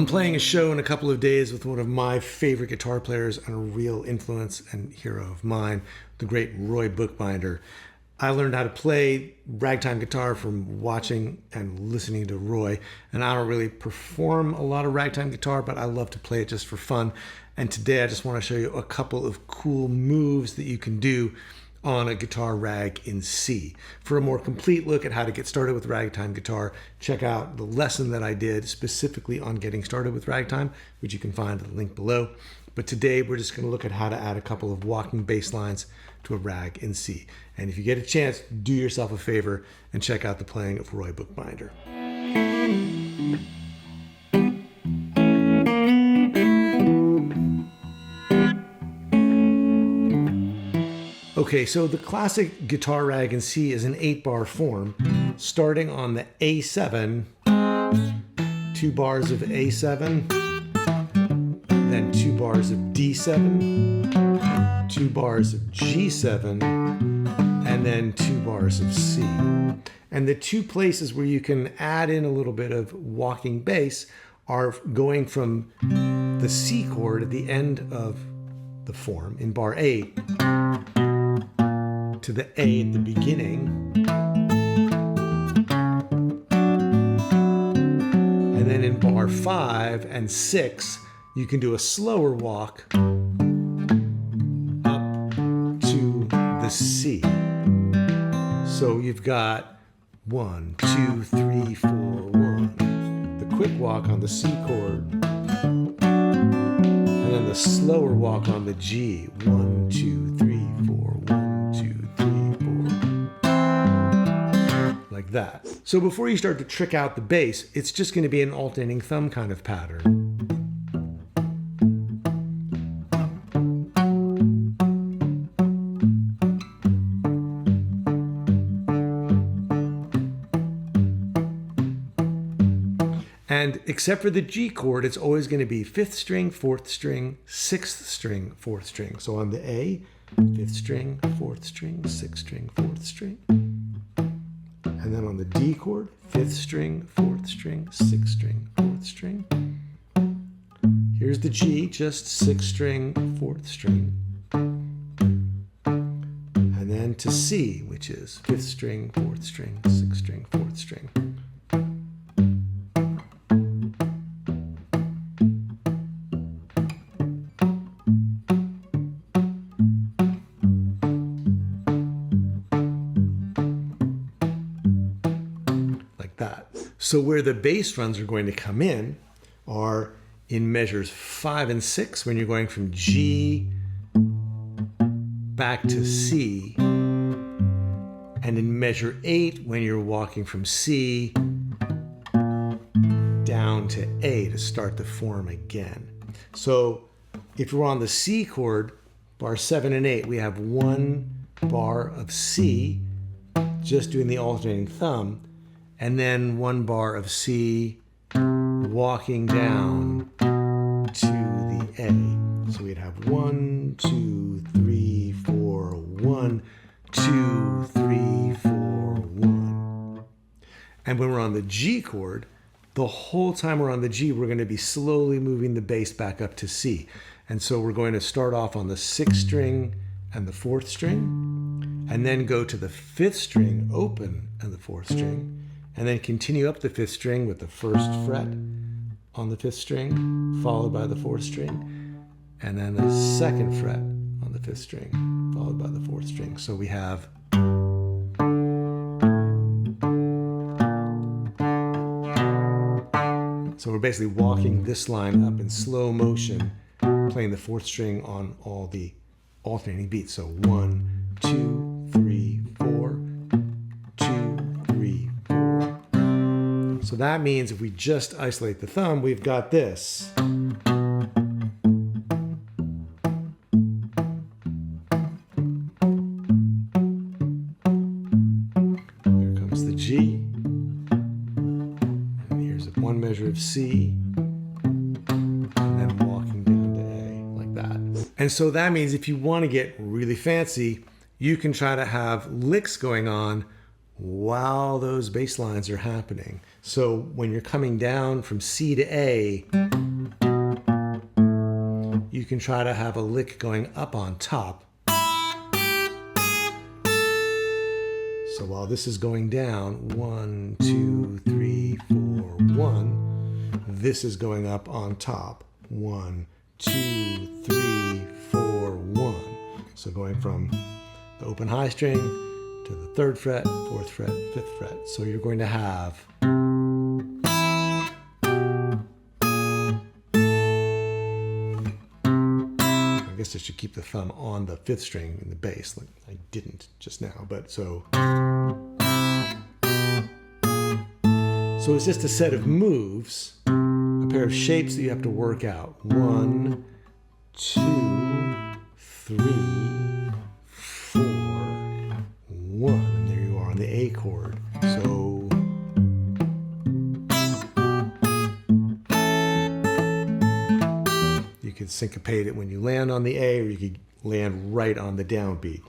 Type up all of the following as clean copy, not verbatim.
playing a show in a couple of days with one of my favorite guitar players and a real influence and hero of mine, the great Roy Bookbinder. I learned how to play ragtime guitar from watching and listening to Roy, and I don't really perform a lot of ragtime guitar, but I love to play it just for fun. And today I just want to show you a couple of cool moves that you can do on a guitar rag in C. For a more complete look at how to get started with ragtime guitar, check out the lesson that I did specifically on getting started with ragtime, which you can find at the link below. But today we're just going to look at how to add a couple of walking bass lines to a rag in C. And if you get a chance, do yourself a favor and check out the playing of Roy Bookbinder. Okay, so the classic guitar rag in C is an 8-bar form, starting on the A7, 2 bars of A7, then 2 bars of D7, 2 bars of G7, and then 2 bars of C. And the two places where you can add in a little bit of walking bass are going from the C chord at the end of the form in bar 8 to the A at the beginning, and then in bar 5 and 6 you can do a slower walk up to the C. So you've got 1, 2, 3, 4, 1, the quick walk on the C chord, and then the slower walk on the G. 1, 2, 3, 4, 1, 2, 3, 4. Like that. So before you start to trick out the bass, it's just going to be an alternating thumb kind of pattern. And except for the G chord, it's always going to be 5th string, 4th string, 6th string, 4th string. So on the A, 5th string, 4th string, 6th string, 4th string. And then on the D chord, 5th string, 4th string, 6th string, 4th string. Here's the G, just 6th string, 4th string. And then to C, which is 5th string, 4th string, 6th string, 4th string. So where the bass runs are going to come in are in measures 5 and 6 when you're going from G back to C, and in measure 8 when you're walking from C down to A to start the form again. So if we're on the C chord, bar 7 and 8, we have 1 bar of C, just doing the alternating thumb, and then 1 bar of C walking down to the A. So we'd have 1, 2, 3, 4, 1, 2, 3, 4, 1. And when we're on the G chord, the whole time we're on the G, we're going to be slowly moving the bass back up to C. And so we're going to start off on the 6th string and the 4th string, and then go to the 5th string open and the 4th string, and then continue up the 5th string with the 1st fret on the 5th string, followed by the 4th string, and then the 2nd fret on the 5th string, followed by the 4th string. So we have so we're basically walking this line up in slow motion, playing the 4th string on all the alternating beats. So 1, 2, 3, 4, 2, 3, 4. So that means if we just isolate the thumb, we've got this. Here comes the G. And here's 1 measure of C. And then walking down to A like that. And so that means if you want to get really fancy, you can try to have licks going on while those bass lines are happening. So when you're coming down from C to A, you can try to have a lick going up on top. So while this is going down, 1, 2, 3, 4, 1, this is going up on top. 1, 2, 3, 4, 1. So going from the open high string to the 3rd fret, 4th fret, 5th fret. So you're going to have I guess I should keep the thumb on the 5th string in the bass, like I didn't just now, but so it's just a set of moves, a pair of shapes that you have to work out. 1, 2, 3, 4, 1. And there you are on the A chord. So you could syncopate it when you land on the A, or you could land right on the downbeat.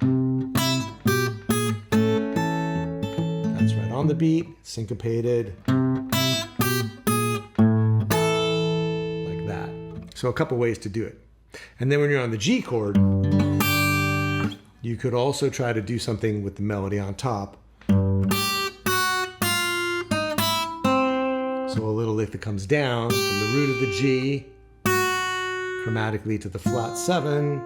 That's right on the beat, syncopated. So a couple ways to do it. And then when you're on the G chord, you could also try to do something with the melody on top. So a little lick that comes down from the root of the G, chromatically to the flat 7,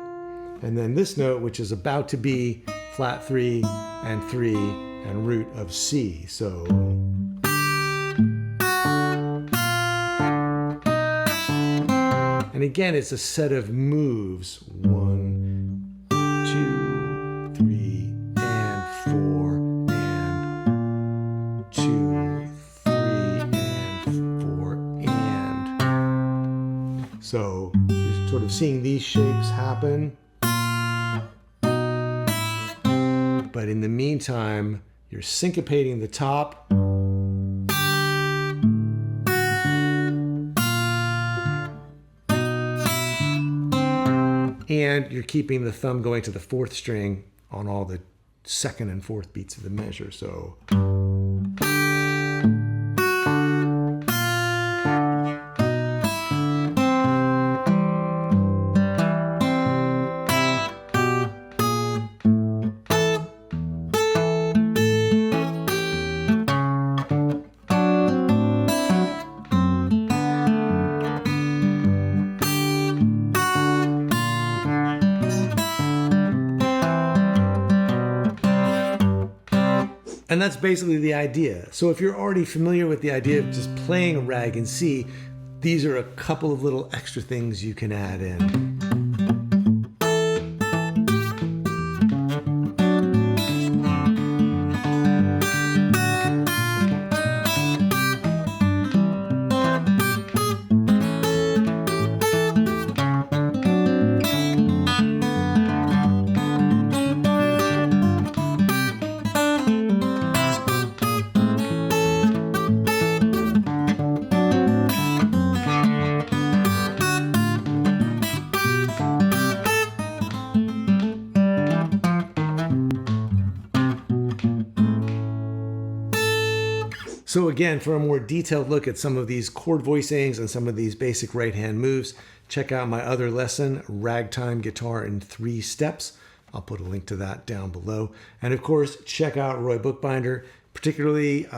and then this note, which is about to be flat 3 and 3 and root of C. So and again, it's a set of moves. 1, 2, 3, and 4, and 2, 3, and 4, and. So you're sort of seeing these shapes happen. But in the meantime, you're syncopating the top. And you're keeping the thumb going to the 4th string on all the 2nd and 4th beats of the measure. So and that's basically the idea. So if you're already familiar with the idea of just playing a rag in C, these are a couple of little extra things you can add in. So again, for a more detailed look at some of these chord voicings and some of these basic right hand moves, check out my other lesson, Ragtime Guitar in 3 Steps. I'll put a link to that down below. And of course, check out Roy Bookbinder, particularly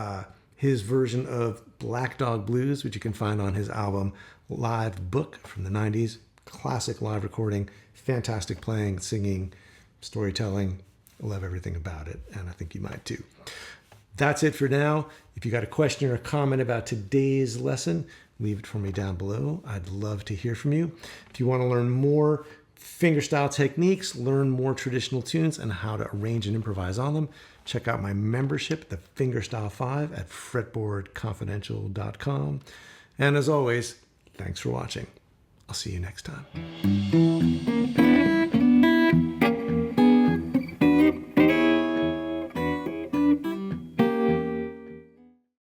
his version of Black Dog Blues, which you can find on his album Live Book from the 90s. Classic live recording, fantastic playing, singing, storytelling. I love everything about it, and I think you might too. That's it for now. If you got a question or a comment about today's lesson, leave it for me down below. I'd love to hear from you. If you want to learn more fingerstyle techniques, learn more traditional tunes, and how to arrange and improvise on them, check out my membership, the Fingerstyle 5, at fretboardconfidential.com. And as always, thanks for watching. I'll see you next time.